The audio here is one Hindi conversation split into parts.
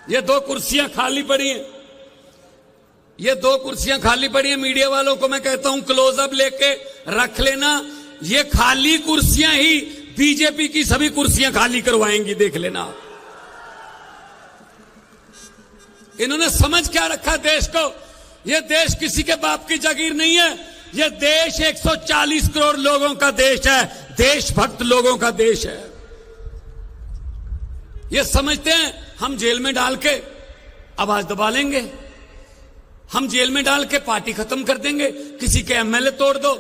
ये 2 कुर्सियां खाली पड़ी हैं, ये 2 कुर्सियां खाली पड़ी हैं। मीडिया वालों को मैं कहता हूं क्लोजअप लेके रख लेना, ये खाली कुर्सियां ही बीजेपी की सभी कुर्सियां खाली करवाएंगी, देख लेना। इन्होंने समझ क्या रखा देश को, ये देश किसी के बाप की जागीर नहीं है, ये देश 140 करोड़ लोगों का देश है, देशभक्त लोगों का देश है। ये समझते हैं हम जेल में डाल के आवाज दबा लेंगे, हम जेल में डाल के पार्टी खत्म कर देंगे, किसी के एमएलए तोड़ दो,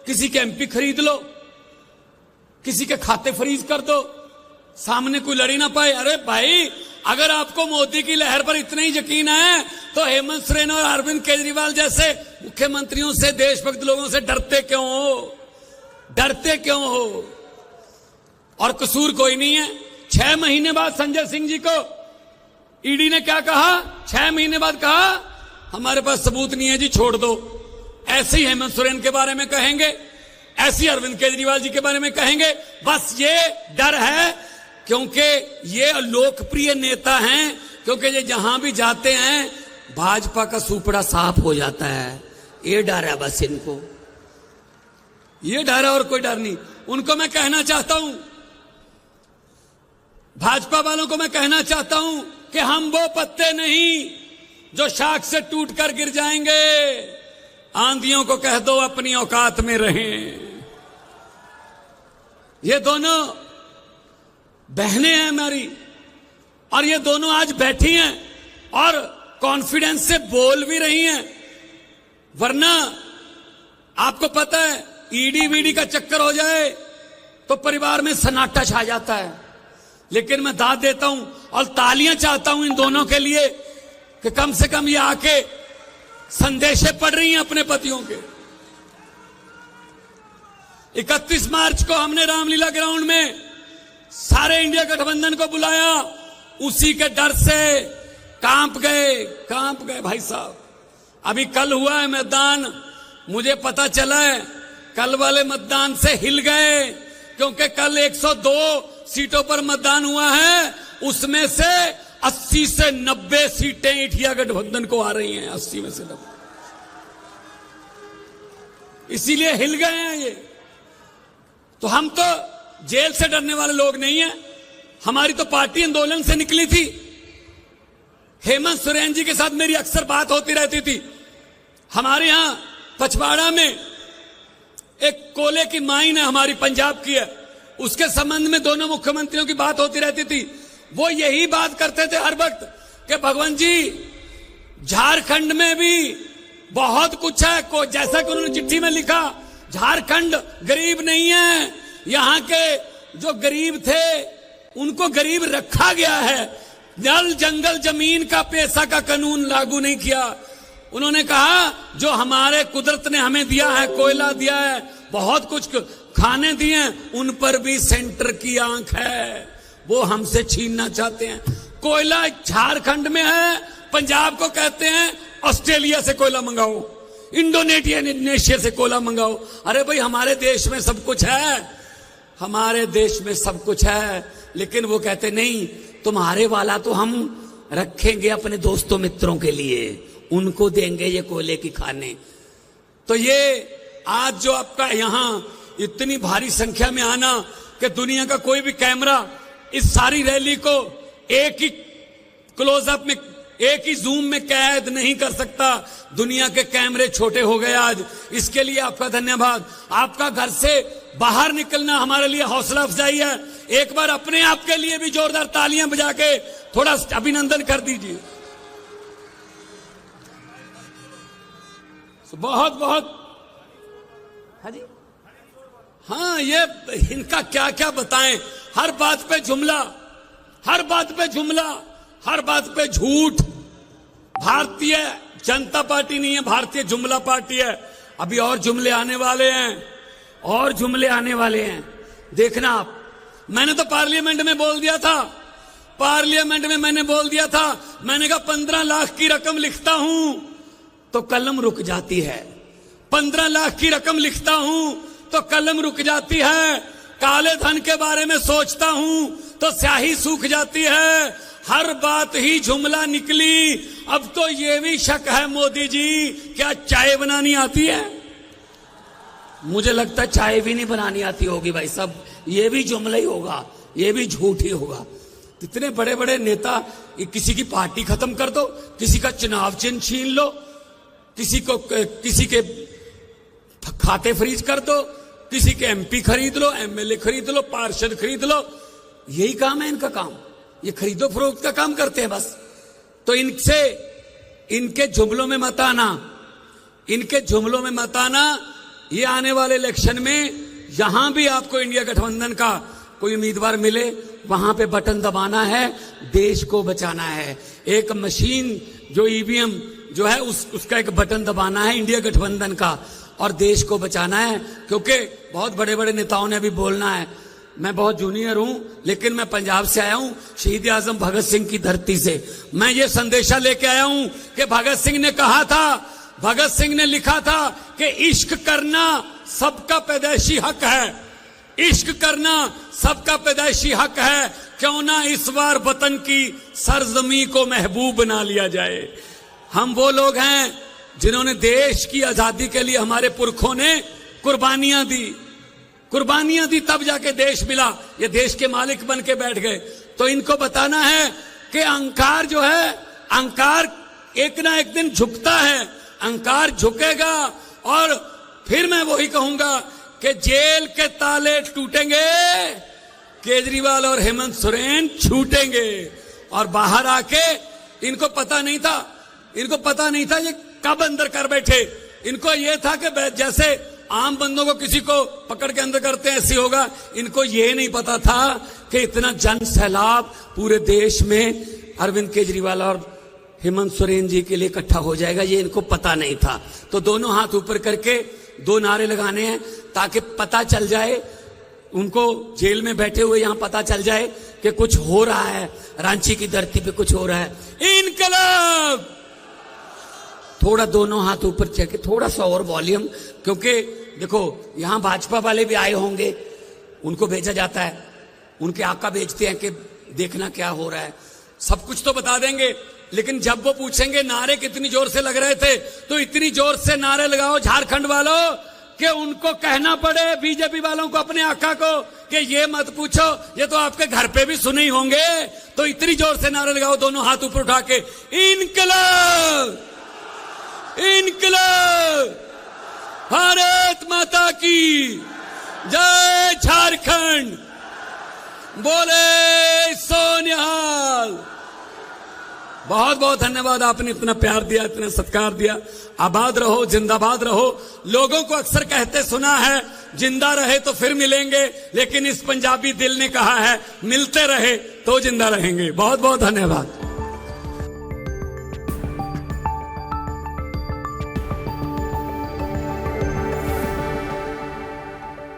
किसी के एमपी खरीद लो, किसी के खाते फ्रीज कर दो, सामने कोई लड़ी ना पाए। अरे भाई, अगर आपको मोदी की लहर पर इतना ही यकीन है तो हेमंत सोरेन और अरविंद केजरीवाल जैसे मुख्यमंत्रियों से, देशभक्त लोगों से डरते क्यों हो, डरते क्यों हो? और कसूर कोई नहीं है। 6 महीने बाद संजय सिंह जी को ईडी ने क्या कहा? 6 महीने बाद कहा हमारे पास सबूत नहीं है जी, छोड़ दो। ऐसे ही हेमंत सोरेन के बारे में कहेंगे, ऐसे ही अरविंद केजरीवाल जी के बारे में कहेंगे। बस ये डर है, क्योंकि ये लोकप्रिय नेता हैं, क्योंकि ये जहां भी जाते हैं भाजपा का सुपड़ा साफ हो जाता है। ये डर है बस इनको, ये डर है और कोई डर नहीं। उनको मैं कहना चाहता हूं, भाजपा वालों को मैं कहना चाहता हूं कि हम वो पत्ते नहीं जो शाख से टूटकर गिर जाएंगे। आंधियों को कह दो अपनी औकात में रहें। ये दोनों बहनें हैं हमारी, और ये दोनों आज बैठी हैं और कॉन्फिडेंस से बोल भी रही हैं। वरना आपको पता है, ईडी वीडी का चक्कर हो जाए तो परिवार में सन्नाटा छा जाता है। लेकिन मैं दाद देता हूं और तालियां चाहता हूं इन दोनों के लिए कि कम से कम ये आके संदेशे पढ़ रही हैं अपने पतियों के। 31 मार्च को हमने रामलीला ग्राउंड में सारे इंडिया गठबंधन को बुलाया, उसी के डर से कांप गए भाई साहब। अभी कल हुआ है मतदान, मुझे पता चला है कल वाले मतदान से हिल गए, क्योंकि कल 102 सीटों पर मतदान हुआ है, उसमें से 80 से 90 सीटें इंडिया गठबंधन को आ रही हैं, 80 में से 90, इसीलिए हिल गए हैं ये। तो हम तो जेल से डरने वाले लोग नहीं हैं, हमारी तो पार्टी आंदोलन से निकली थी। हेमंत सोरेन जी के साथ मेरी अक्सर बात होती रहती थी। हमारे यहां पचवाड़ा में एक कोयले की माइन है, हमारी पंजाब की है, उसके संबंध में दोनों मुख्यमंत्रियों की बात होती रहती थी। वो यही बात करते थे हर वक्त कि भगवान जी, झारखंड में भी बहुत कुछ है, को जैसा कि उन्होंने चिट्ठी में लिखा, झारखंड गरीब नहीं है, यहां के जो गरीब थे उनको गरीब रखा गया है, जल जंगल जमीन का पैसा का कानून लागू नहीं किया। उन्होंने कहा जो हमारे कुदरत ने हमें दिया है, कोयला दिया है, बहुत कुछ खाने दिए हैं, उन पर भी सेंटर की आंख है, वो हमसे छीनना चाहते हैं। कोयला झारखंड में है, पंजाब को कहते हैं ऑस्ट्रेलिया से कोयला मंगाओ, इंडोनेशिया से कोयला मंगाओ। अरे भाई, हमारे देश में सब कुछ है, हमारे देश में सब कुछ है, लेकिन वो कहते नहीं, तुम्हारे वाला तो हम रखेंगे अपने दोस्तों मित्रों के लिए, उनको देंगे ये कोयले की खाने। तो ये आज जो आपका यहां इतनी भारी संख्या में आना कि दुनिया का कोई भी कैमरा इस सारी रैली को एक ही क्लोजअप में, एक ही जूम में कैद नहीं कर सकता। दुनिया के कैमरे छोटे हो गए आज, इसके लिए आपका धन्यवाद। आपका घर से बाहर निकलना हमारे लिए हौसला अफजाई है। एक बार अपने आप के लिए भी जोरदार तालियां बजा के थोड़ा अभिनंदन कर दीजिए। बहुत बहुत हाँ जी, हाँ, ये इनका क्या क्या बताएं, हर बात पे जुमला, हर बात पे जुमला, हर बात पे झूठ। भारतीय जनता पार्टी नहीं है, भारतीय जुमला पार्टी है। अभी और जुमले आने वाले हैं, और जुमले आने वाले हैं, देखना आप। मैंने तो पार्लियामेंट में बोल दिया था, पार्लियामेंट में मैंने बोल दिया था, मैंने कहा 15 लाख की रकम लिखता हूं तो कलम रुक जाती है, 15 लाख की रकम लिखता हूं तो कलम रुक जाती है, काले धन के बारे में सोचता हूं तो स्याही सूख जाती है, हर बात ही जुमला निकली। अब तो ये भी शक है मोदी जी, क्या चाय बनानी आती है? मुझे लगता है चाय भी नहीं बनानी आती होगी भाई साहब, ये भी जुमला ही होगा, ये भी झूठ ही होगा। इतने बड़े बड़े नेता, किसी की पार्टी खत्म कर दो, किसी का चुनाव चिन्ह छीन लो, किसी के खाते फ्रीज कर दो, किसी के एमपी खरीद लो, एमएलए खरीद लो, पार्षद खरीद लो। यही काम है इनका काम, ये खरीदो फरोख्त का काम करते हैं बस। तो इनसे, इनके जुमलों में मत आना, इनके जुमलों में मत आना। ये आने वाले इलेक्शन में जहां भी आपको इंडिया गठबंधन का कोई उम्मीदवार मिले, वहां पे बटन दबाना है, देश को बचाना है। एक मशीन जो ईवीएम जो है उसका एक बटन दबाना है इंडिया गठबंधन का, और देश को बचाना है। क्योंकि बहुत बड़े बड़े नेताओं ने अभी बोलना है। मैं बहुत जूनियर हूं, लेकिन मैं पंजाब से आया हूं, शहीद आजम भगत सिंह की धरती से। मैं ये संदेशा लेके आया हूं कि भगत सिंह ने कहा था, भगत सिंह ने लिखा था कि इश्क करना सबका पैदाइशी हक है, इश्क करना सबका पैदाइशी हक है। क्यों ना इस बार वतन की सरजमी को महबूब बना लिया जाए। हम वो लोग हैं जिन्होंने देश की आजादी के लिए, हमारे पुरखों ने कुर्बानियां दी, तब जाके देश मिला। ये देश के मालिक बन के बैठ गए। तो इनको बताना है कि अहंकार जो है, अहंकार एक ना एक दिन झुकता है, अहंकार झुकेगा। और फिर मैं वही कहूंगा कि जेल के ताले टूटेंगे, केजरीवाल और हेमंत सोरेन छूटेंगे। और बाहर आके, इनको पता नहीं था ये कब अंदर कर बैठे। इनको ये था कि जैसे आम बंदों को किसी को पकड़ के अंदर करते हैं ऐसे होगा। इनको ये नहीं पता था कि इतना जन सैलाब पूरे देश में अरविंद केजरीवाल और हेमंत सोरेन जी के लिए इकट्ठा हो जाएगा, ये इनको पता नहीं था। तो दोनों हाथ ऊपर करके 2 नारे लगाने हैं ताकि पता चल जाए उनको, जेल में बैठे हुए यहां पता चल जाए कि कुछ हो रहा है, रांची की धरती पे कुछ हो रहा है। इनकलाब! थोड़ा दोनों हाथ ऊपर चेक, थोड़ा सा और वॉल्यूम, क्योंकि देखो यहां भाजपा वाले भी आए होंगे, उनको भेजा जाता है, उनके आका भेजते हैं कि देखना क्या हो रहा है। सब कुछ तो बता देंगे, लेकिन जब वो पूछेंगे नारे कितनी जोर से लग रहे थे, तो इतनी जोर से नारे लगाओ झारखंड वालों कि उनको कहना पड़े, बीजेपी वालों को, अपने आका को, कि ये मत पूछो, ये तो आपके घर पे भी सुने ही होंगे। तो इतनी जोर से नारे लगाओ दोनों हाथ ऊपर उठा के, इनकलाब, इनकलाब, भारत माता की जय, झारखंड बोले सोनिहाल। बहुत बहुत धन्यवाद, आपने इतना प्यार दिया, इतना सत्कार दिया। आबाद रहो, जिंदाबाद रहो। लोगों को अक्सर कहते सुना है, जिंदा रहे तो फिर मिलेंगे, लेकिन इस पंजाबी दिल ने कहा है, मिलते रहे तो जिंदा रहेंगे। बहुत बहुत धन्यवाद।